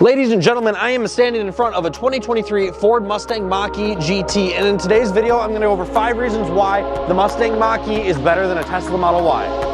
Ladies and gentlemen, I am standing in front of a 2023 Ford Mustang Mach-E GT, and in today's video, I'm going to go over 5 reasons why the Mustang Mach-E is better than a Tesla Model Y.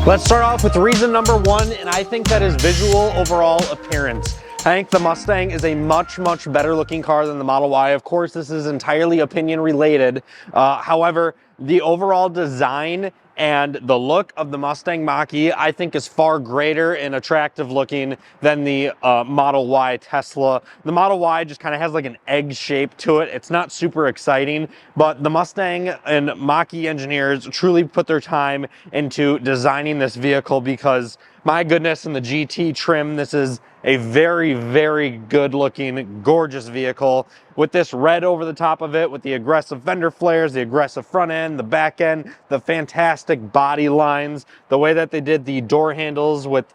Let's start off with reason number 1, and I think that is visual overall appearance. I think the Mustang is a much better looking car than the Model Y. Of course, this is entirely opinion related. However, the overall design and the look of the Mustang Mach-E, I think, is far greater and attractive looking than the Model Y Tesla. The Model Y just kind of has like an egg shape to it. It's not super exciting, but the Mustang and Mach-E engineers truly put their time into designing this vehicle because, my goodness, in the GT trim, this is a very good looking, gorgeous vehicle with this red over the top of it, with the aggressive fender flares, the aggressive front end, the back end, the fantastic body lines, the way that they did the door handles with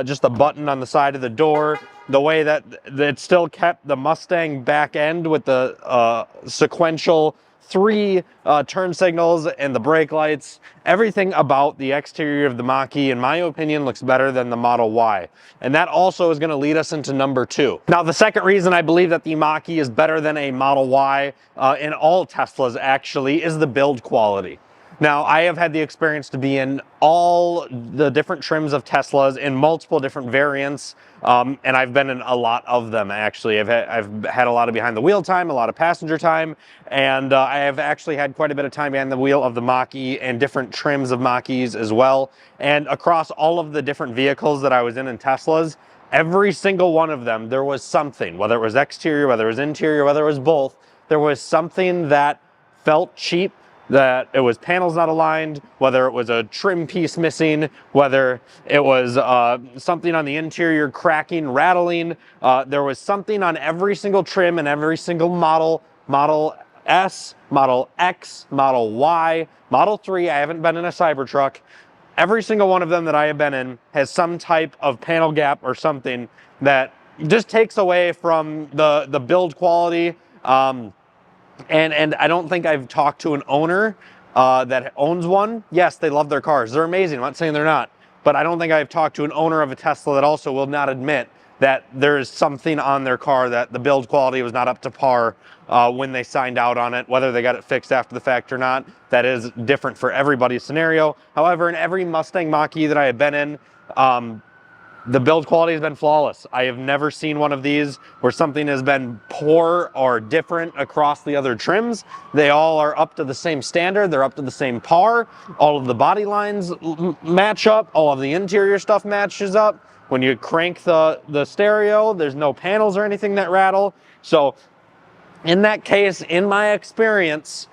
just a button on the side of the door, the way that it still kept the Mustang back end with the sequential 3 turn signals and the brake lights. Everything about the exterior of the Mach-E, in my opinion, looks better than the Model Y. And that also is going to lead us into number 2. Now, the second reason I believe that the Mach-E is better than a Model Y in all Teslas actually is the build quality. Now, I have had the experience to be in all the different trims of Teslas in multiple different variants, and I've been in a lot of them actually. I've had a lot of behind the wheel time, a lot of passenger time, and I have actually had quite a bit of time behind the wheel of the Mach-E and different trims of Mach-E's as well. And across all of the different vehicles that I was in Teslas, every single one of them, there was something, whether it was exterior, whether it was interior, whether it was both, there was something that felt cheap, that it was panels not aligned, whether it was a trim piece missing, whether it was something on the interior cracking, rattling. There was something on every single trim and every single model, Model S, Model X, Model Y, Model 3. I haven't been in a Cybertruck. Every single one of them that I have been in has some type of panel gap or something that just takes away from the build quality. And I don't think I've talked to an owner that owns one. Yes, they love their cars. They're amazing. I'm not saying they're not. But I don't think I've talked to an owner of a Tesla that also will not admit that there's something on their car that the build quality was not up to par when they signed out on it, whether they got it fixed after the fact or not. That is different for everybody's scenario. However, in every Mustang Mach-E that I have been in, the build quality has been flawless. I have never seen one of these where something has been poor or different across the other trims. They all are up to the same standard. They're up to the same par. All of the body lines match up. All of the interior stuff matches up. When you crank the stereo, there's no panels or anything that rattle. So in that case, in my experience,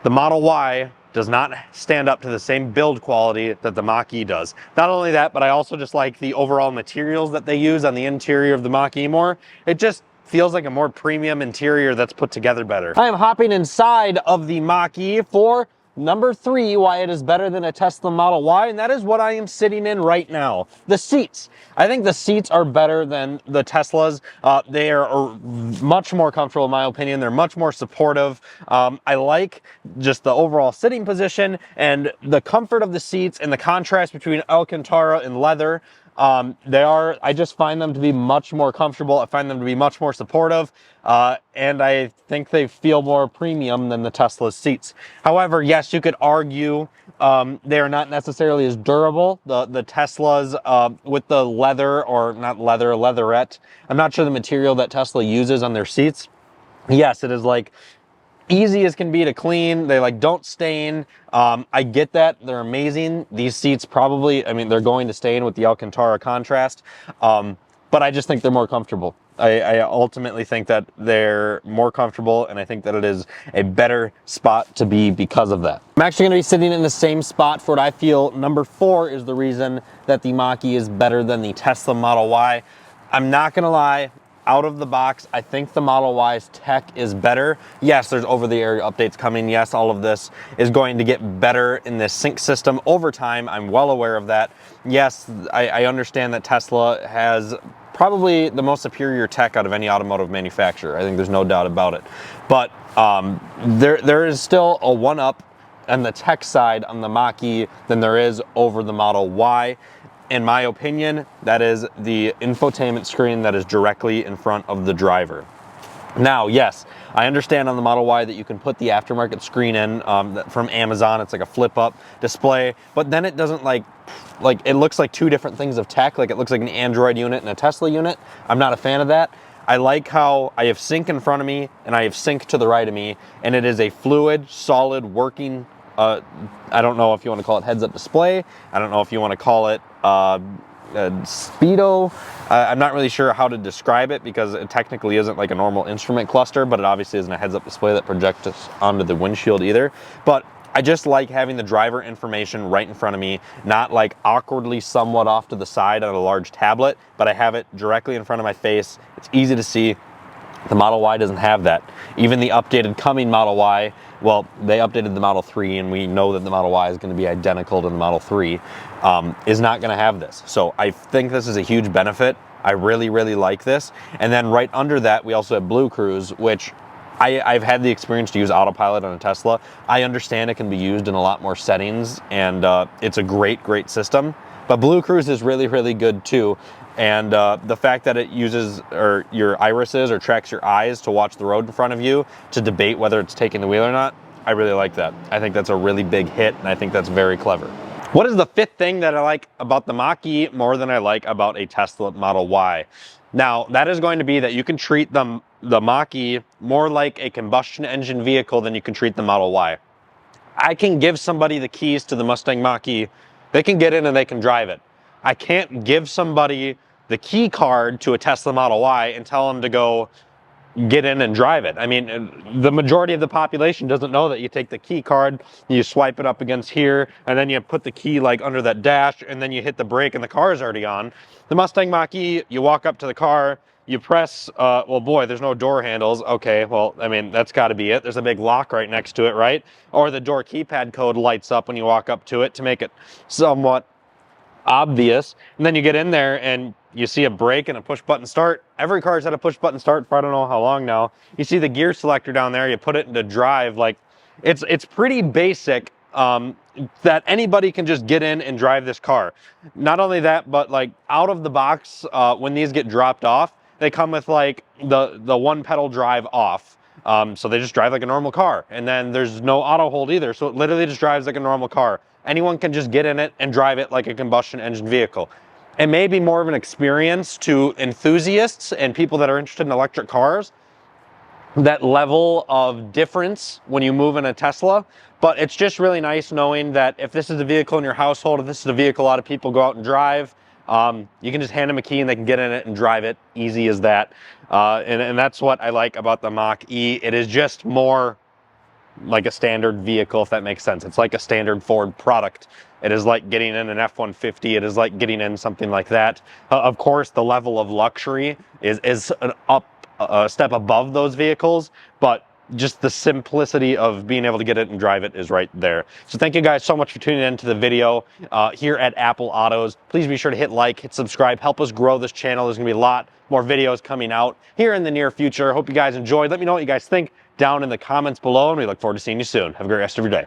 the Model Y does not stand up to the same build quality that the Mach-E does. Not only that, but I also just like the overall materials that they use on the interior of the Mach-E more. It just feels like a more premium interior that's put together better. I am hopping inside of the Mach-E for number 3, why it is better than a Tesla Model Y, and that is what I am sitting in right now. The seats. I think the seats are better than the Teslas. They are much more comfortable in my opinion. They're much more supportive. I like just the overall sitting position and the comfort of the seats and the contrast between Alcantara and leather. I just find them to be much more comfortable. I find them to be much more supportive. And I think they feel more premium than the Tesla's seats. However, yes, you could argue they are not necessarily as durable. The Teslas with the leather, or not leather, leatherette. I'm not sure the material that Tesla uses on their seats. Yes, it is like easy as can be to clean. They like don't stain. I get that. They're amazing. These seats probably, I mean, they're going to stain with the Alcantara contrast. But I just think they're more comfortable. I ultimately think that they're more comfortable, and I think that it is a better spot to be because of that. I'm actually going to be sitting in the same spot for what I feel number 4 is the reason that the Mach-E is better than the Tesla Model Y. I'm not going to lie, out of the box, I think the Model Y's tech is better. Yes, there's over-the-air updates coming. Yes, all of this is going to get better in this sync system over time. I'm well aware of that. Yes, I understand that Tesla has probably the most superior tech out of any automotive manufacturer. I think there's no doubt about it. But there is still a one-up on the tech side on the Mach-E than there is over the Model Y. In my opinion, that is the infotainment screen that is directly in front of the driver. Now, yes, I understand on the Model Y that you can put the aftermarket screen in from Amazon. It's like a flip-up display, but then it doesn't like it looks like two different things of tech. Like it looks like an Android unit and a Tesla unit. I'm not a fan of that. I like how I have sync in front of me and I have sync to the right of me, and it is a fluid, solid, working, I don't know if you want to call it heads-up display. I don't know if you want to call it speedo. I'm not really sure how to describe it because it technically isn't like a normal instrument cluster, but it obviously isn't a heads-up display that projects onto the windshield either. But I just like having the driver information right in front of me, not like awkwardly somewhat off to the side on a large tablet, but I have it directly in front of my face. It's easy to see. The Model Y doesn't have that. Even the updated coming Model Y, well, they updated the Model 3, and we know that the Model Y is going to be identical to the Model 3, is not going to have this. So I think this is a huge benefit. I really, really like this. And then right under that, we also have Blue Cruise, which I've had the experience to use autopilot on a Tesla. I understand it can be used in a lot more settings, and it's a great, great system. But Blue Cruise is really, really good too. And the fact that it uses your irises or tracks your eyes to watch the road in front of you to debate whether it's taking the wheel or not, I really like that. I think that's a really big hit, and I think that's very clever. What is the fifth thing that I like about the Mach-E more than I like about a Tesla Model Y? Now, that is going to be that you can treat the Mach-E more like a combustion engine vehicle than you can treat the Model Y. I can give somebody the keys to the Mustang Mach-E. They can get in and they can drive it. I can't give somebody the key card to a Tesla Model Y and tell them to go get in and drive it. I mean, the majority of the population doesn't know that you take the key card, you swipe it up against here, and then you put the key like under that dash, and then you hit the brake and the car is already on. The Mustang Mach-E, you walk up to the car, you press, well, boy, there's no door handles. Okay, well, I mean, that's got to be it. There's a big lock right next to it, right? Or the door keypad code lights up when you walk up to it to make it somewhat obvious. And then you get in there and you see a brake and a push button start. Every car's had a push button start for I don't know how long now. You see the gear selector down there, you put it into drive. Like it's pretty basic that anybody can just get in and drive this car. Not only that, but like out of the box, when these get dropped off, they come with like the one pedal drive off. So they just drive like a normal car, and then there's no auto hold either. So it literally just drives like a normal car. Anyone can just get in it and drive it like a combustion engine vehicle. It may be more of an experience to enthusiasts and people that are interested in electric cars, that level of difference when you move in a Tesla. But it's just really nice knowing that if this is a vehicle in your household, if this is a vehicle a lot of people go out and drive, you can just hand them a key and they can get in it and drive it. Easy as that. And that's what I like about the Mach-E. It is just more like a standard vehicle, if that makes sense. It's like a standard Ford product. It is like getting in an F-150. It is like getting in something like that. Of course, the level of luxury is a step above those vehicles, but just the simplicity of being able to get it and drive it is right there. So thank you guys so much for tuning in to the video here at Apple Autos. Please be sure to hit like, hit subscribe, help us grow this channel. There's gonna be a lot more videos coming out here in the near future. Hope you guys enjoyed. Let me know what you guys think down in the comments below, and we look forward to seeing you soon. Have a great rest of your day.